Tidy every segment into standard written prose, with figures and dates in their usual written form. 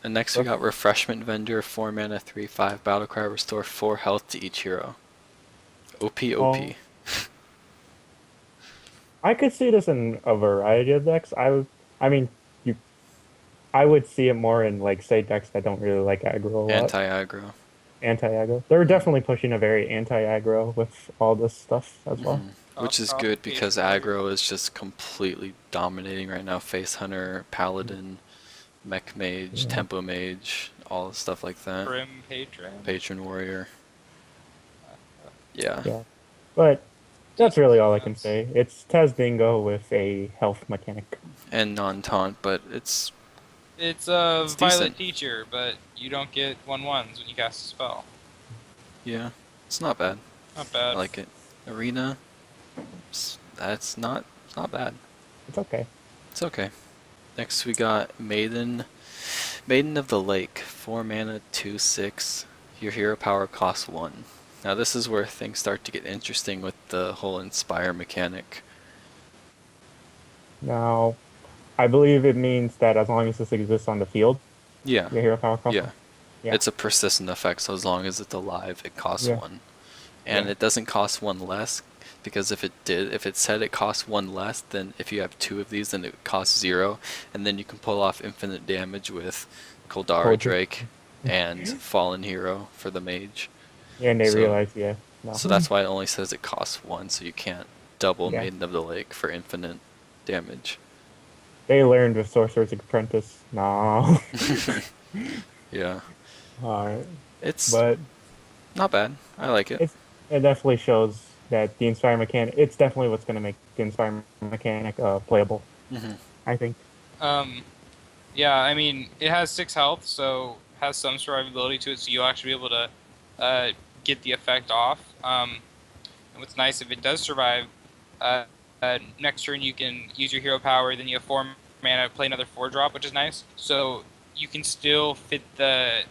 And next we got Refreshment Vendor, 4 mana, 3/5 Battlecry, restore 4 health to each hero. OP, Oh, OP. I could see this in a variety of decks. I mean, you, I would see it more in like say decks that don't really like aggro a lot. Anti-aggro. Anti-aggro. They're Mm. definitely pushing a very anti-aggro with all this stuff as well. Which is good because aggro is just completely dominating right now. Face Hunter, Paladin, Mech Mage, Yeah. Tempo Mage, all stuff like that. Grim Patron. Patron Warrior. Yeah. Yeah. But that's Decent really all I can defense. say. It's Tez Bingo with a health mechanic. And non-taunt, but it's It's a decent. Violent Teacher, but you don't get 1/1s when you cast a spell. Yeah. It's not bad. Not I bad. like it. Arena. That's not, it's not bad. It's okay. It's okay. Next we got Maiden. Maiden of the Lake. 4 mana, 2/6. Your hero power costs 1. Now this is where things start to get interesting with the whole Inspire mechanic. Now, I believe it means that as long as this exists on the field, Yeah. your hero power costs Yeah. one. Yeah. It's a persistent effect, so as long as it's alive, it costs Yeah. 1. And Yeah. it doesn't cost 1 less, because if it said it costs 1 less, then if you have 2 of these, then it costs 0, and then you can pull off infinite damage with Koldara Poetry. Drake and Fallen Hero for the mage. Yeah, and they So, realize, yeah. No. so that's why it only says it costs 1, so you can't double Yeah. Maiden of the Lake for infinite damage. They learned with Sorcerer's Apprentice. No. Yeah. Alright. It's But not bad. I like it. it definitely shows that the Inspire mechanic, it's definitely what's going to make the Inspire mechanic playable, hmm I think. Um, yeah, I mean, it has 6 health, so has some survivability to it, so you'll actually be able to get the effect off. And what's nice, if it does survive, uh, next turn you can use your hero power, then you have 4 mana, play another 4-drop, which is nice. So you can still fit the,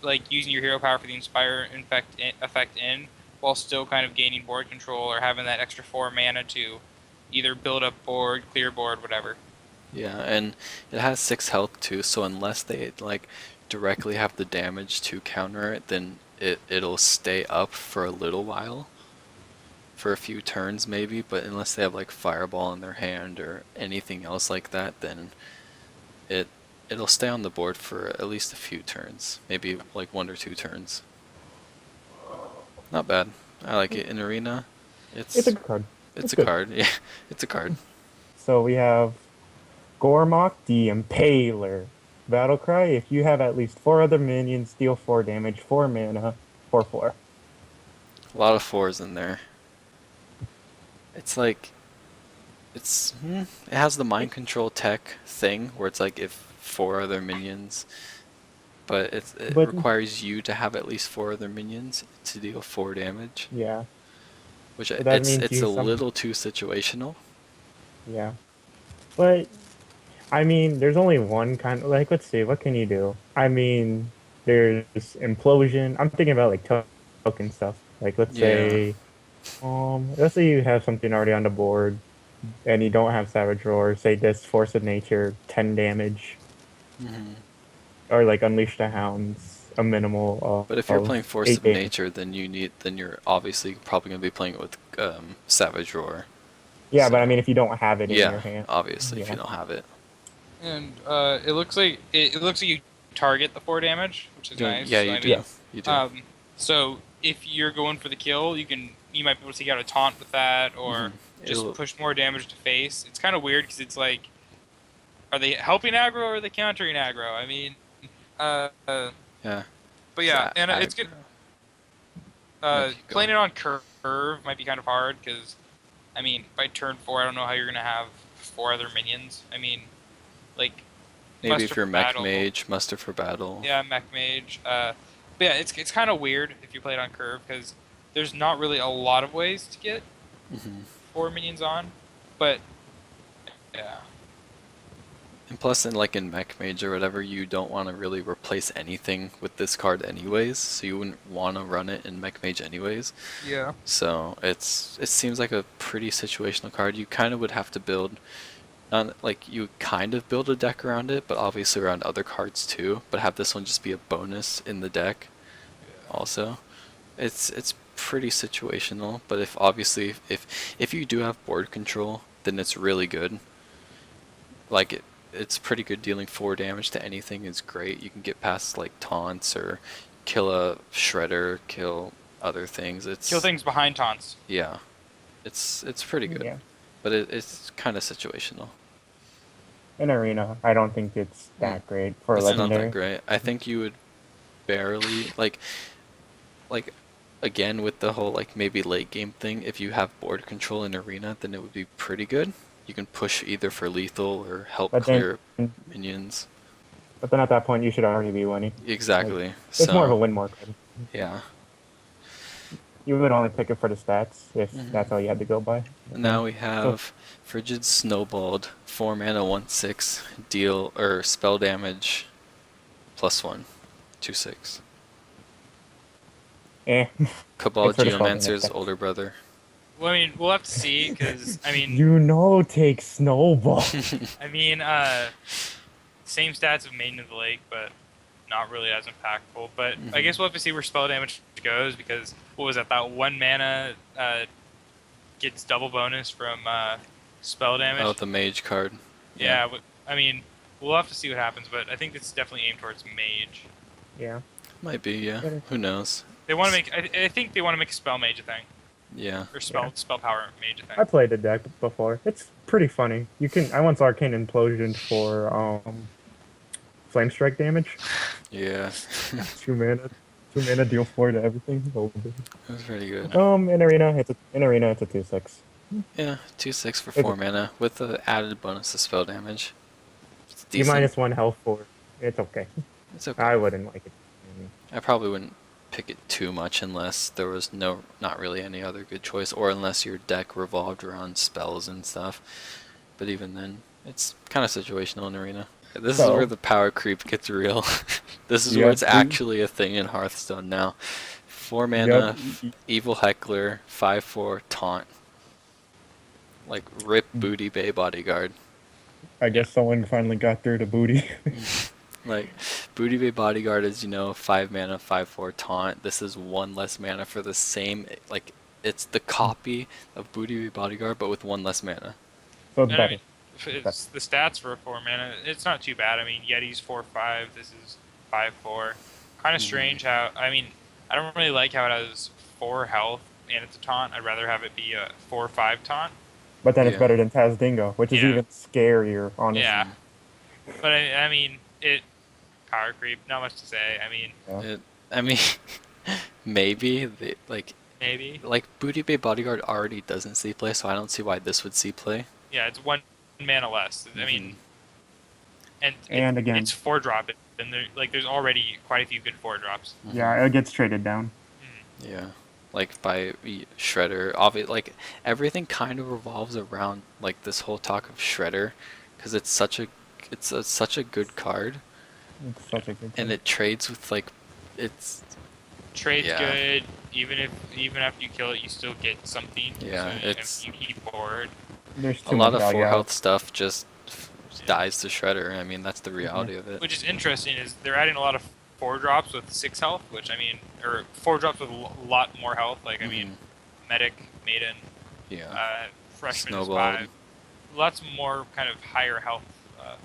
like, using your hero power for the Inspire effect in, while still kind of gaining board control or having that extra 4 mana to either build up board, clear board, whatever. Yeah, and it has 6 health too, so unless they like directly have the damage to counter it, then it'll stay up for a little while. For a few turns maybe, but unless they have like Fireball in their hand or anything else like that, then it it'll stay on the board for at least a few turns. Maybe like 1 or 2 turns. Not bad. I like it in Arena. It's a It's good card. it's It's a good. card. Yeah, it's a card. So we have Gormok the Impaler. Battlecry, if you have at least 4 other minions, deal 4 damage, 4 mana, 4/4. A lot of 4s in there. It's like it has the mind control tech thing where it's like if 4 other minions, but it But requires you to have at least 4 other minions to deal 4 damage, yeah, which but that means it's a you some little too situational. yeah. But I mean, there's only one kind like let's see, what can you do? I mean, there's implosion. I'm thinking about like token stuff. Like Yeah. let's say you have something already on the board and you don't have Savage Roar, say this Force of Nature, 10 damage, hmm or like Unleash the Hounds, a minimal But if you're of playing Force 8 of damage. Nature, then you're obviously probably gonna be playing it with Savage Roar. Yeah, but I So mean, if you don't have it in your yeah, hand, obviously if you yeah, don't have it. And it looks like you target the 4 damage, which is nice. Yeah, So, you I mean, do. yes, You do. so if you're going for the kill, you might be able to take out a taunt with that, hmm or just It'll push more damage to face. It's kind of weird because it's like, are they helping aggro or are they countering aggro? I mean, uh, uh, yeah. but yeah, and it's good. Aggro. Yeah, keep Playing going. it on curve might be kind of hard because, I mean, by turn 4, I don't know how you're gonna have 4 other minions. I mean, like Maybe muster if you're for Mech battle. Mage, Muster for Battle. Yeah, mech mage. But yeah, it's kind of weird if you play it on curve because there's not really a lot of ways to get hmm 4 minions on. But yeah, And plus, in Mech Mage or whatever, you don't want to really replace anything with this card anyways, so you wouldn't want to run it in Mech Mage anyways. yeah, So it seems like a pretty situational card. You kind of would have to build Not like you kind of build a deck around it, but obviously around other cards too. But have this one just be a bonus in the deck, also. It's pretty situational. But if obviously if you do have board control, then it's really good. Like it's pretty good. Dealing 4 damage to anything is great. You can get past like taunts or kill a shredder, kill other things. It's Kill things behind taunts. Yeah, it's pretty good. Yeah. But it's kind of situational. In arena, I don't think it's that great for It's not legendary. that great. I think you would barely like again with the whole like maybe late game thing. If you have board control in arena, then it would be pretty good. You can push either for lethal or help But clear then, minions. but then at that point, you should already be winning. Exactly. Like, it's more of a So win more card. yeah. You would only pick it for the stats if Mhm. that's all you had to go by. Now we have frigid snowballed 4 mana 1/6 deal or spell damage +1 2/6. Eh. Cabal It's for the spell damage Geomancer's deck. older brother. Well, I mean, we'll have to see because I mean, You know, take snowball. I mean, same stats of Maiden of the Lake, but not really as impactful. But I guess we'll have to see where spell damage goes because what was that? That 1 mana gets double bonus from spell damage. Oh, the mage card. Yeah, I mean, we'll have to see what happens, but I think it's definitely aimed towards mage. Yeah. Might be, yeah. Who knows? They want to make. I think they want to make a spell mage a thing, Yeah. or spell power mage a thing. I played the deck before. It's pretty funny. You can. I once arcane implosion for flame strike damage. Yeah. 2 mana. 2 mana deal 4 to everything. Oh, It was pretty good. in arena it's a 2/6. Yeah, 2/6 for It's- 4 mana with the added bonus of spell damage. It's You decent. -1 health for. It's okay. It's okay. I wouldn't like it. I probably wouldn't pick it too much unless there was not really any other good choice, or unless your deck revolved around spells and stuff. But even then, it's kind of situational in arena. This is So- where the power creep gets real. This is Yep. where it's actually a thing in Hearthstone now. 4 mana, Yep. evil heckler, 5/4 taunt. Like rip booty bay bodyguard. I guess someone finally got through to booty. Like, Booty Bay Bodyguard is, 5 mana, 5/4 taunt. This is 1 less mana for the same, like, it's the copy of Booty Bay Bodyguard, but with 1 less mana. So it's And I better. mean, if it's the stats for a 4 mana. It's not too bad. I mean, Yeti's 4/5. This is 5/4. Kind of strange how. I mean, I don't really like how it has 4 health and it's a taunt. I'd rather have it be a 4/5 taunt. But then Yeah. it's better than Taz Dingo, which is Yeah. even scarier, honestly. Yeah. But I mean, it power creep. Not much to say. I mean, I mean, maybe, maybe. like, Booty Bay Bodyguard already doesn't see play, so I don't see why this would see play. Yeah, it's 1 mana less. I mean, and Again, it's 4-drop, and there's already quite a few good 4-drops. yeah, it gets traded down. Yeah. Like, by Shredder. Like, everything kind of revolves around, like, this whole talk of Shredder, because it's such a good card. It's such a good And it trades with like, it's Trade's Yeah. good. Even after you kill it, you still get something. Yeah, so it's- if you keep bored. There's a too lot much of 4 value. health stuff just dies to Shredder. I mean, that's the reality of it. Which is interesting is they're adding a lot of 4-drops with 6 health, which I mean, or 4-drops with a lot more health. Like I mean, medic, maiden, Yeah. freshman Snowball. is 5. Lots more kind of higher health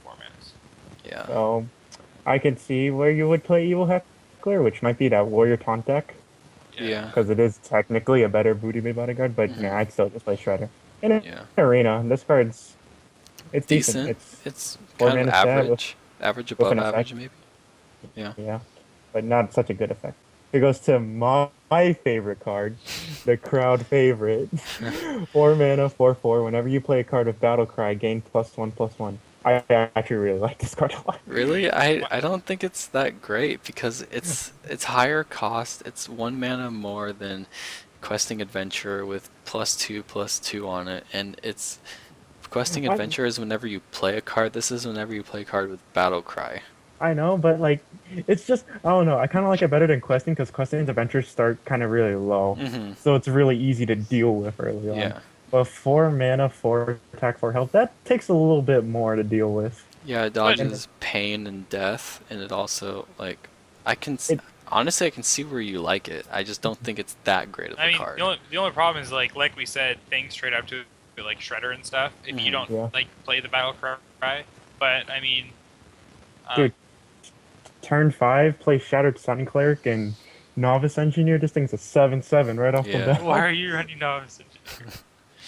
formats. Yeah. So I could see where you would play Evil Heckler, which might be that Warrior Taunt deck, Yeah. because it is technically a better Booty Bay Bodyguard, but Mhm. nah, I'd still just play Shredder. In an Yeah. arena, this card's it's Decent. decent. It's 4 kind of mana stat with- average. Average with above an effect. average, maybe. Yeah. Yeah, but not such a good effect. It goes to my favorite card, the crowd favorite. 4 mana, 4/4. Whenever you play a card with Battle Cry, gain +1/+1. I actually really like this card a lot. Really? I don't think it's that great because it's higher cost. It's 1 mana more than Questing Adventure with +2/+2 on it, and it's Questing I- Adventure is whenever you play a card. This is whenever you play a card with Battle Cry. I know, but like, it's just I don't know. I kind of like it better than Questing because Questing's adventures start kind of really low, Mm-hmm. so it's really easy to deal with early on. Yeah. But 4 mana, 4 attack, 4 health. That takes a little bit more to deal with. Yeah, it But And dodges pain and death, and it also like I can it, honestly I can see where you like it. I just don't think it's that great of I a mean, card. the only problem is like we said, things straight up to like Shredder and stuff. If you Hmm. don't yeah, like play the battle cry, but I mean, um, dude. Turn 5, play Shattered Sun Cleric and Novice Engineer. This thing's a 7/7 right off the Yeah, why bat are you running Novice Engineer?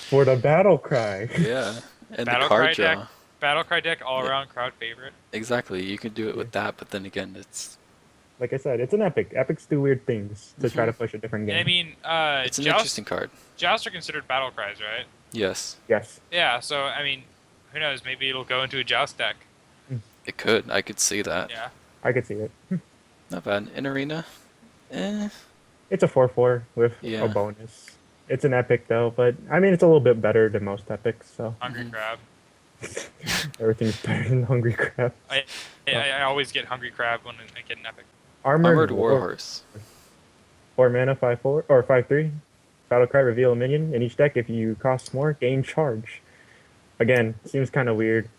for the battle cry. yeah, and the Battle card cry deck, draw. battle cry deck, all Yeah, around crowd favorite. exactly. You can do it Yeah. with that, but then again, it's Like I said, it's an epic. Epics do weird things to try hmm to push a different And I game. mean, it's an interesting card. jousts are considered battle cries, right? Yes, Yes. Yeah. So I mean, who knows? Maybe it'll go into a joust deck. Mm, it could. I could see that. Yeah. I could see it. Not bad. In arena, eh, It's a 4/4 with a yeah. bonus. It's an epic though, but I mean it's a little bit better than most epics, so Hungry Mhm. crab. everything's better than Hungry Crab. I, I always get hungry crab when I get an epic. Armored Armored War, Warhorse. 4 mana, 5/4 or 5/3. Battlecry, reveal a minion in each deck. If you cost more, gain charge. Again, seems kind of weird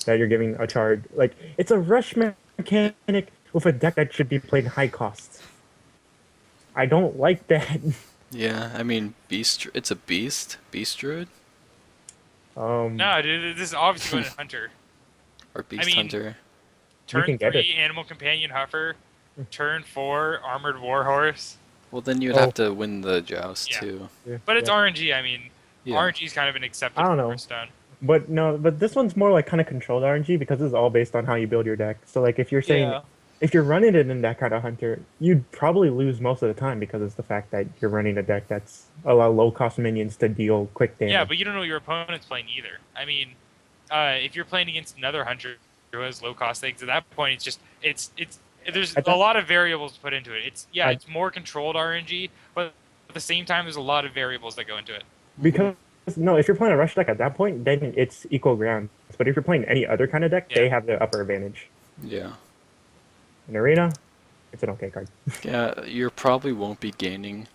that you're giving a charge. Like it's a rush mechanic with a deck that should be played high costs. I don't like that. Yeah, I mean, beast. It's a beast. Beast druid No, dude, this is obviously going to hunter. or beast mean, hunter. You Turn can get it. 3, animal companion huffer. Turn 4, armored warhorse. Well, then you'd Oh, have to win the joust Yeah. too. yeah, But it's yeah. RNG. I mean, Yeah. RNG is kind of an accepted I don't know. Hearthstone. But no, but this one's more like kind of controlled RNG because it's all based on how you build your deck. So like if you're saying if you're running it in that kind of hunter, you'd probably lose most of the time because it's the fact that you're running a deck that's allow low cost minions to deal quick damage. Yeah, but you don't know what your opponent's playing either. I mean, if you're playing against another hunter who has low cost things, at that point it's just it's there's At a that- lot of variables to put into it. I- It's more controlled RNG, but at the same time there's a lot of variables that go into it. because no, if you're playing a rush deck at that point, then it's equal ground. But if you're playing any other kind of deck, Yeah. they have the upper advantage. Yeah. In arena, it's an okay card. Yeah, you probably won't be gaining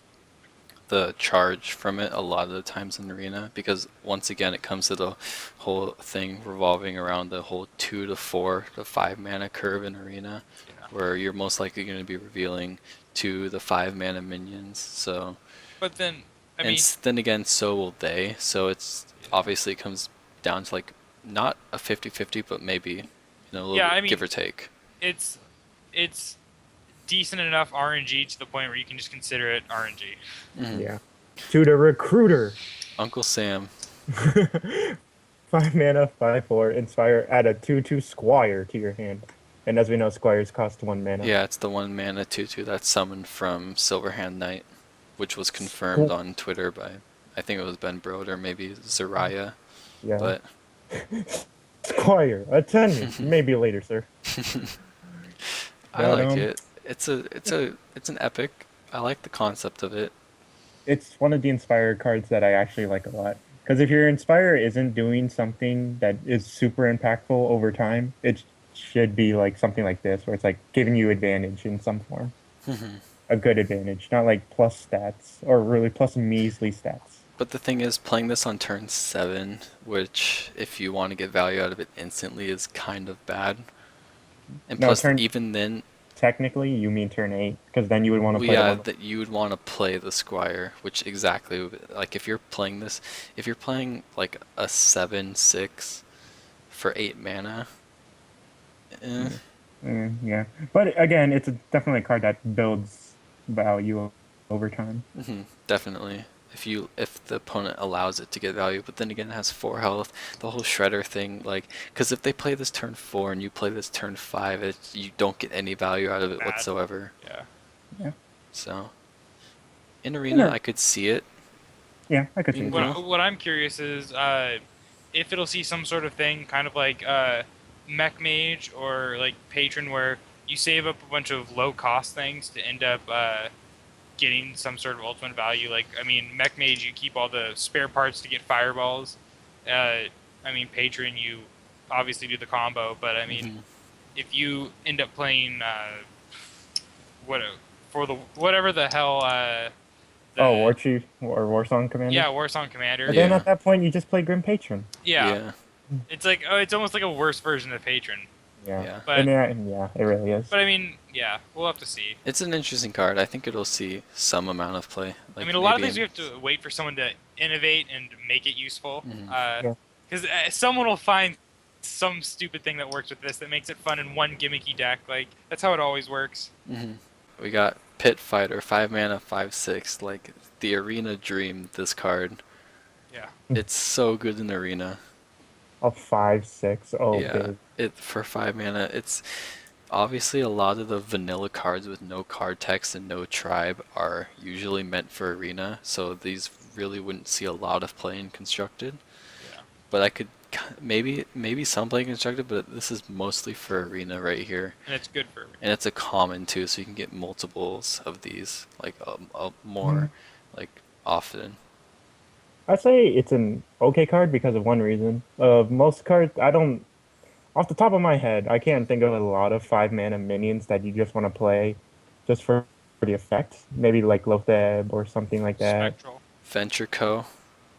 the charge from it a lot of the times in arena because once again it comes to the whole thing revolving around the whole 2 to 4 to 5 mana curve in arena Yeah. where you're most likely going to be revealing 2 to 5 mana minions. So But then I and mean, then again so will they. So it's obviously comes down to like not a 50-50 but maybe a little Yeah, bit, I mean- give or take. it's decent enough RNG to the point where you can just consider it RNG. Mhm. Yeah. To the recruiter. Uncle Sam. 5 mana, 5/4, inspire, add a 2/2 squire to your hand. And as we know, squires cost 1 mana. Yeah, it's the 1 mana 2/2 that's summoned from Silverhand Knight, which was confirmed on Twitter by, I think it was Ben Brode or maybe Zariah. Yeah. But Squire, attendance. Maybe later, sir. I But, like it. It's an epic. I like the concept of it. It's one of the Inspire cards that I actually like a lot. Because if your Inspire isn't doing something that is super impactful over time, it should be like something like this, where it's like giving you advantage in some form. A good advantage, not like plus stats, or really plus measly stats. But the thing is, playing this on turn 7, which if you want to get value out of it instantly is kind of bad. And No, plus, turn- even then, Technically, you mean turn 8, because then you would want to play yeah, the one- that you would want to play the Squire, which exactly, like if you're playing this, if you're playing like a 7/6 for 8 mana, yeah. But again, it's definitely a card that builds value over time. definitely. If the opponent allows it to get value, but then again it has 4 health, the whole shredder thing, like, because if they play this turn 4 and you play this turn 5, you don't get any value out of it Bad. whatsoever. Yeah. Yeah. So, in arena, Yeah. I could see it. Yeah, I could see Mean, it. well- What I'm curious is if it'll see some sort of thing, kind of like Mech Mage or like Patron, where you save up a bunch of low cost things to end up getting some sort of ultimate value. Like, I mean, Mech Mage, you keep all the spare parts to get fireballs. I mean, Patron, you obviously do the combo, but I mean, if you end up playing whatever the hell Oh, the War Chief or War Song Commander. yeah Warsong Commander. But then Yeah. at that point, you just play Grim Patron. Yeah, Yeah. it's like it's almost like a worse version of Patron. Yeah. Yeah. But Yeah, it really is. I mean, yeah, we'll have to see. It's an interesting card. I think it'll see some amount of play. I Like mean, a lot of maybe things we have to wait for someone to innovate and make it useful. Mhm. Because someone will find some stupid thing that works with this that makes it fun in one gimmicky deck. Like that's how it always works. We got Pit Fighter, 5 mana, 5/6. Like the Arena Dream. This card. Yeah. It's so good in Arena. A 5/6. Oh, Yeah. big. It for 5 mana. It's obviously a lot of the vanilla cards with no card text and no tribe are usually meant for Arena. So these really wouldn't see a lot of play in Constructed. Yeah. But I could maybe some play in Constructed, but this is mostly for Arena right here. And it's good for. And it's a common too, so you can get multiples of these, like more, like often. I'd say it's an okay card because of one reason. Most cards, I don't, off the top of my head, I can't think of a lot of 5 mana minions that you just want to play just for the effect. Maybe like Lotheb or something like that. Spectral. Venture Co.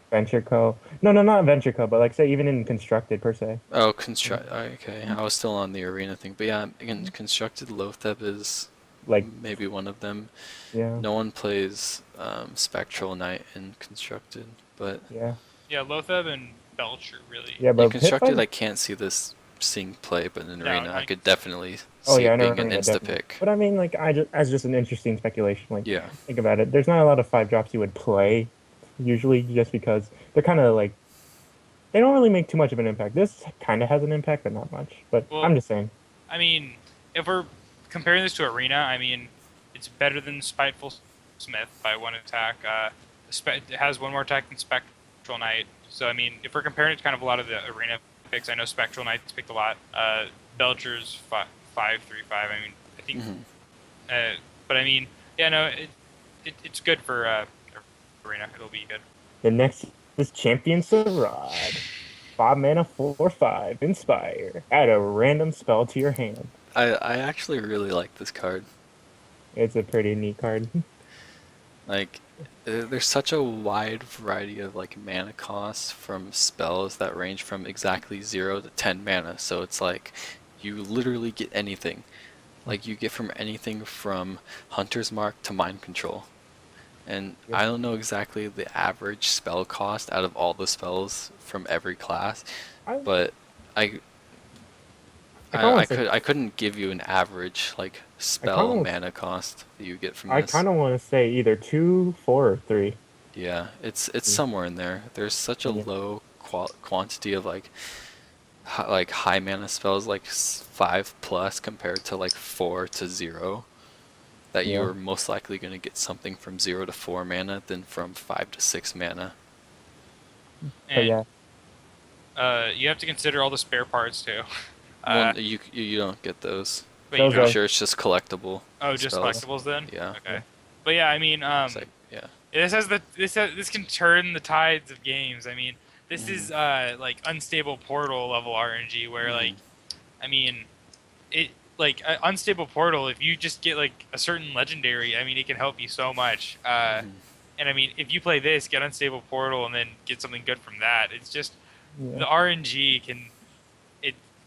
Venture Co. No, not Venture Co. But like say even in Constructed per se. Oh, construct. Okay, I was still on the Arena thing, but yeah, again, Constructed Lotheb is Like maybe one of them. yeah, No one plays Spectral Knight in Constructed, but yeah, Yeah, Lotheb and Belcher really. yeah. in But Constructed, Pitfighter- I can't see this seeing play, but in No, Arena, I I- could definitely Oh see yeah, I it know. being an Arena, insta definitely. pick. But I mean, like as just an interesting speculation. Like Yeah. think about it. There's not a lot of 5 drops you would play usually, just because they're kind of like they don't really make too much of an impact. This kind of has an impact, but not much. But Well- I'm just saying. I mean, if we're comparing this to Arena, I mean, it's better than Spiteful Smith by 1 attack. It has 1 more attack than Spectral Knight. So, I mean, if we're comparing it to kind of a lot of the Arena picks, I know Spectral Knight's picked a lot. Belcher's 5/3/5. I mean, I think. Mhm. But I mean, yeah, no, it's good for Arena. It'll be good. The next is Champion Sarad. 5 mana, 4/5. Inspire. Add a random spell to your hand. I actually really like this card. It's a pretty neat card. Like, there's such a wide variety of like mana costs from spells that range from exactly 0 to 10 mana. So it's like you literally get anything. Like you get from anything from Hunter's Mark to Mind Control. And Yep. I don't know exactly the average spell cost out of all the spells from every class, but I couldn't give you an average like spell kinda- mana cost that you get from I this. kind of want to say either 2, 4, or 3. Yeah, it's Mm. somewhere in there. There's such a Yeah. low quantity of like high mana spells, like 5+ compared to like 4 to 0, that Yeah. you're most likely going to get something from 0 to 4 mana than from 5 to 6 mana. But And yeah, you have to consider all the spare parts too. Well, you don't get those. But Those you are- I'm don't. sure it's just collectible. Oh, just spells. collectibles then. Yeah. Okay. But yeah, I mean, It's like, yeah. this can turn the tides of games. I mean, this is like unstable portal level RNG where like, I mean, it like unstable portal. If you just get like a certain legendary, I mean, it can help you so much. And I mean, if you play this, get unstable portal, and then get something good from that, it's just the yeah. RNG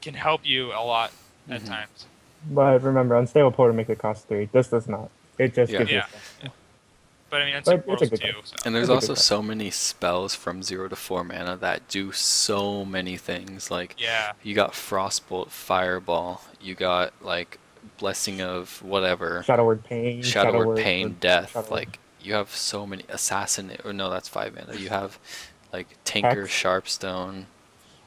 can help you a lot at Mhm. times. But remember, Unstable Portal make it cost 3. This does not. It just Yeah. gives you Yeah. stuff. But I mean, But unstable it's a portals good too. card. So. And there's It's a good also card. so many spells from 0 to 4 mana that do so many things. Like, Yeah. you got Frostbolt, Fireball, you got like Blessing of whatever, Shadow Word Pain. Shadow Word Pain, Death. Shadow Word- Like, you have so many. Assassin, or no, that's 5 mana. You have like Tinker, Hex. Sharpstone,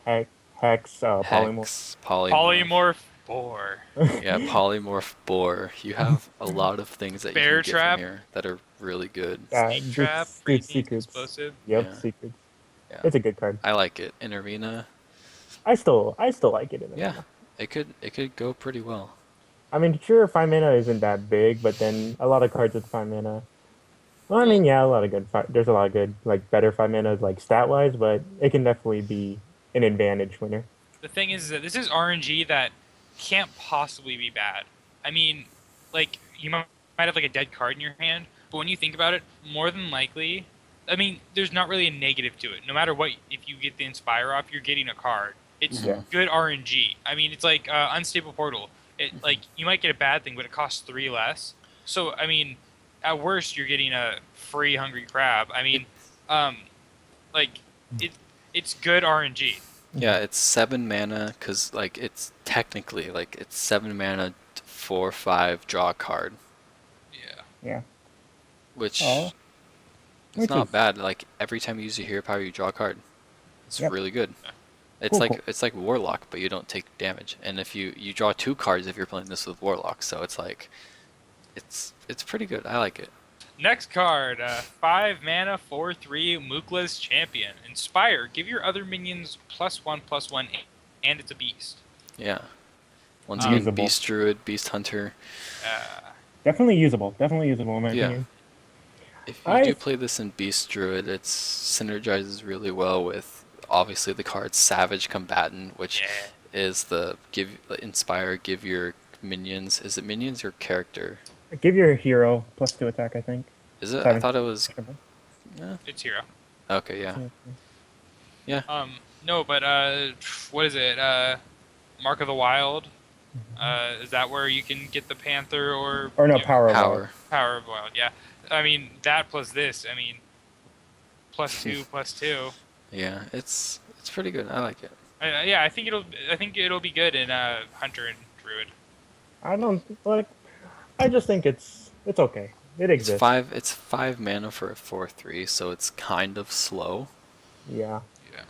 Hex, Polymorph. Hex, Polymorph Boar. Yeah, Polymorph Boar. You have a lot of things that Bear you can get Trap. from here that are really good. Yeah, Snake it's- Trap, it's Freezing secrets. Explosive. Yep, Yeah. secrets. Yeah. It's a good card. I like it. In Arena, I still like it in the yeah, meta. it could go pretty well. I mean, sure, 5 mana isn't that big, but then a lot of cards with 5 mana. Well, I mean, yeah, a lot of good. There's a lot of good, like better 5 mana, like stat wise, but it can definitely be an advantage winner. The thing is that this is RNG that can't possibly be bad. I mean, like you might have like a dead card in your hand, But when you think about it, more than likely, I mean, there's not really a negative to it. No matter what, if you get the Inspire off, you're getting a card. It's Yeah. good RNG. I mean, it's like Unstable Portal. It like you might get a bad thing, but it costs 3 less. So I mean, at worst, you're getting a free Hungry Crab. I mean, like it, it's good RNG. Yeah, it's 7 mana because like it's technically like it's 7 mana, 4/5 draw a card, Yeah. Yeah. which Oh. it's Which not is- bad. Like every time you use your hero power, you draw a card. It's Yep. really good. It's Cool, like cool. it's like Warlock, but you don't take damage. And if you draw 2 cards if you're playing this with Warlock, so it's like it's pretty good. I like it. Next card, 5 mana, 4/3 Mookla's Champion. Inspire. Give your other minions +1/+1, and it's a beast. Yeah. Once Um, again, Usable. Beast Druid, Beast Hunter. Definitely usable. Definitely usable in my Yeah. opinion. If you I- do play this in Beast Druid, it synergizes really well with obviously the card Savage Combatant, which Yeah. is the Inspire, give your minions. Is it minions or character? Give your hero +2 attack, I think. Is it? I Savage. thought it was. It's hero. Okay, yeah. No, but what is it? Mark of the Wild. Is that where you can get the Panther or Or no, you know, Power of Wild. Power. Power of the Wild? Yeah. I mean that plus this. I mean, +2/+2. Yeah, it's pretty good. I like it. Yeah, I think it'll be good in Hunter and Druid. I don't like. I just think it's okay. It It's exists. 5. It's 5 mana for a 4/3, so it's kind of slow. Yeah. Yeah.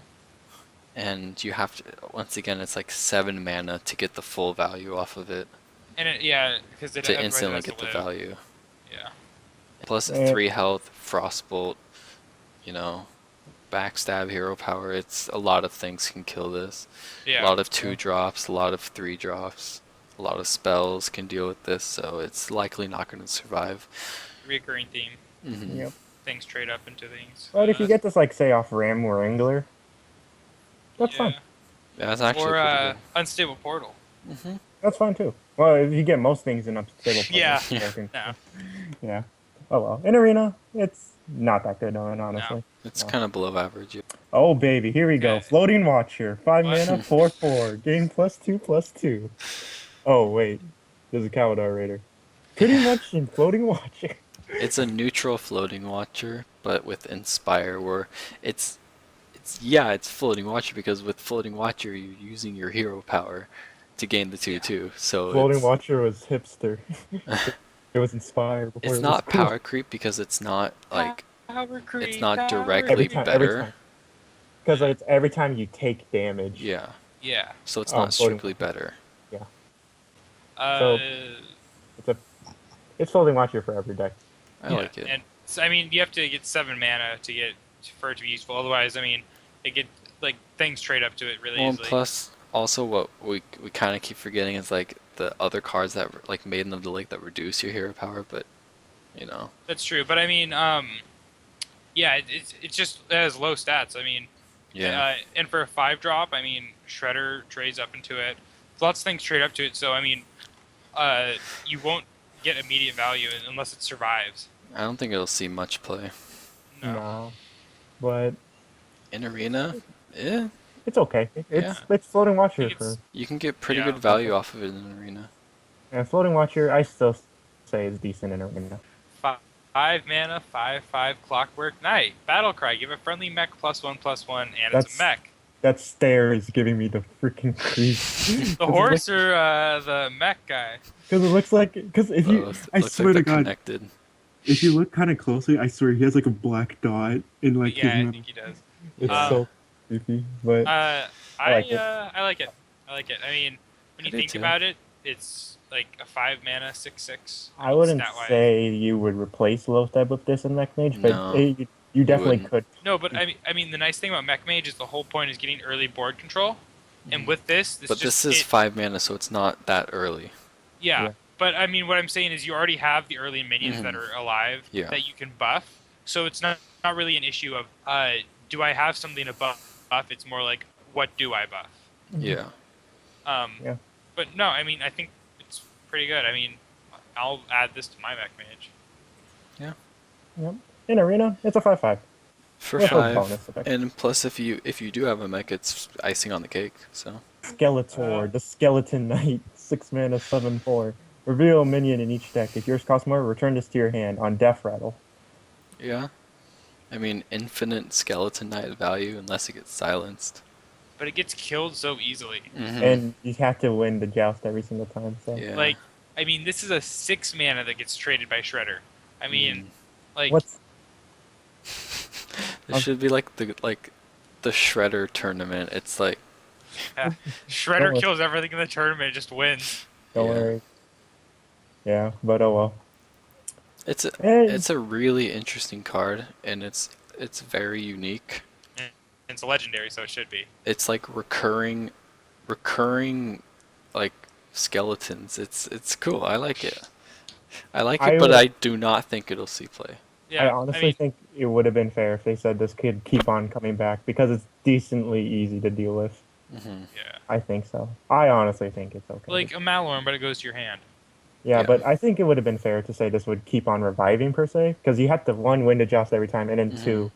And you have to. Once again, it's like 7 mana to get the full value off of it And because it to otherwise it instantly has to get the live. value. Yeah. Plus Yeah. 3 health, Frostbolt, backstab, hero power. It's a lot of things can kill this. Yeah. A lot of 2 drops, a lot of 3 drops, a lot of spells can deal with this, so it's likely not going to survive. Recurring theme. Hmm. Yep. Things trade up into things. But if you get this, like, say, off Ram Wrangler, that's fine. Yeah, that's actually Or pretty Unstable Portal. good. Hmm. That's fine too. Well, if you get most things in unstable. Yeah. I think. No. Yeah. Oh well. In arena, it's not that good, honestly. It's No. kind of below average. Yeah. Oh baby, here we go. Yeah. Floating Watcher, 5 What? mana, 4/4, gain +2/+2. Oh wait, there's a Kaladar Raider. Pretty much in Floating Watcher. It's a neutral floating watcher, but with Inspire, where it's floating watcher because with floating watcher you're using your hero power to gain the 2/2. So Floating it's, Watcher was hipster. It was inspired. Before it's it not was cool. power creep because it's not like Power creep, it's not power directly Every creep. time, better. Because it's every time you take damage. Yeah. Yeah. So it's Oh, not floating strictly better. Uh, It's Floating Watcher for every deck. I like it. And I mean, you have to get 7 mana for it to be useful. Otherwise, I mean, things trade up to it really Well, and easily. plus also what we kind of keep forgetting is like the other cards that like Maiden of the Lake that reduce your hero power, but That's true, but I mean, yeah, it's just it has low stats. I mean, yeah. and for a 5-drop, I mean, Shredder trades up into it. Lots of things trade up to it, so I mean, you won't get immediate value unless it survives. I don't think it'll see much play No. But in arena. Yeah, it's okay. It's Floating I Watcher think for. it's you can get pretty Yeah. good value off of it in arena. And Floating Watcher, I still say is decent in arena. 5 mana, 5/5 Clockwork Knight. Battle Cry. Give a friendly mech +1/+1, and it's a That's- mech. That stare is giving me the freaking creeps. The horse or the mech guy? Because it looks like. Because if you. Both. I Looks swear like to they're God, connected. if you look kind of closely, I swear he has like a black dot in like Yeah, I his mouth. think he does. It's Uh, so creepy. But I like it. I like it. I like it. I mean, when you I do think too. about it, it's like a 5 mana 6/6. I wouldn't stat-wise. say you would replace low step with this in Mech Mage, but No, you definitely wouldn't. could. No, but I mean, the nice thing about Mech Mage is the whole point is getting early board control, and with this But just, this is it- 5 mana, so it's not that early. yeah. Yeah. But I mean, what I'm saying is you already have the early minions that are alive Yeah. that you can buff, so it's not really an issue of do I have something to buff? It's more like what do I buff? Yeah. Yeah. But no, I mean, I think it's pretty good. I mean, I'll add this to my Mech Mage. Yep. In arena, it's a 5/5 For with those 5, bonus effects. and plus if you do have a mech, it's icing on the cake. So Skeletor, the Skeleton Knight, 6 mana, 7/4. Reveal a minion in each deck. If yours costs more, return this to your hand on Death Rattle. yeah, I mean infinite skeleton knight value unless it gets silenced. But it gets killed so easily. And you have to win the joust every single time. So Yeah. Like, I mean, this is a 6 mana that gets traded by Shredder. I mean, like, what's This should be like the Shredder tournament. It's like yeah, Shredder Don't- kills everything in the tournament, just wins. don't yeah. worry. Yeah, but oh well. It's And a really interesting card, and it's very unique. And it's a legendary, so it should be. It's like recurring like skeletons. It's cool. I like it. I like I it, but would- I do not think it'll see play. Yeah, I honestly mean, think it would have been fair if they said this could keep on coming back because it's decently easy to deal with. yeah, I think so. I honestly think it's okay. like a Malorn, but it goes to your hand. Yeah, Yeah. but I think it would have been fair to say this would keep on reviving per se, because you have to one win to joust every time, and then two,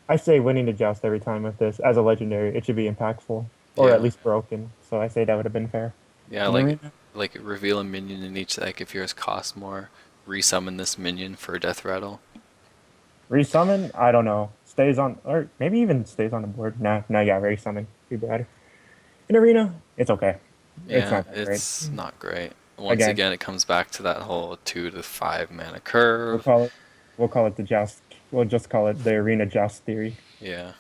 I say winning to joust every time with this as a legendary, it should be impactful or Yeah. at least broken. So I say that would have been fair. Yeah, In like arena, like reveal a minion in each deck. If yours costs more, resummon this minion for a death rattle. resummon, I don't know, stays on or maybe even stays on the board. Nah, yeah, resummon be better. In arena, it's okay. Yeah, not that great. it's not great. Once again, it comes back to that whole 2 to 5 mana curve. We'll call it the joust. We'll just call it the arena joust theory. Yeah.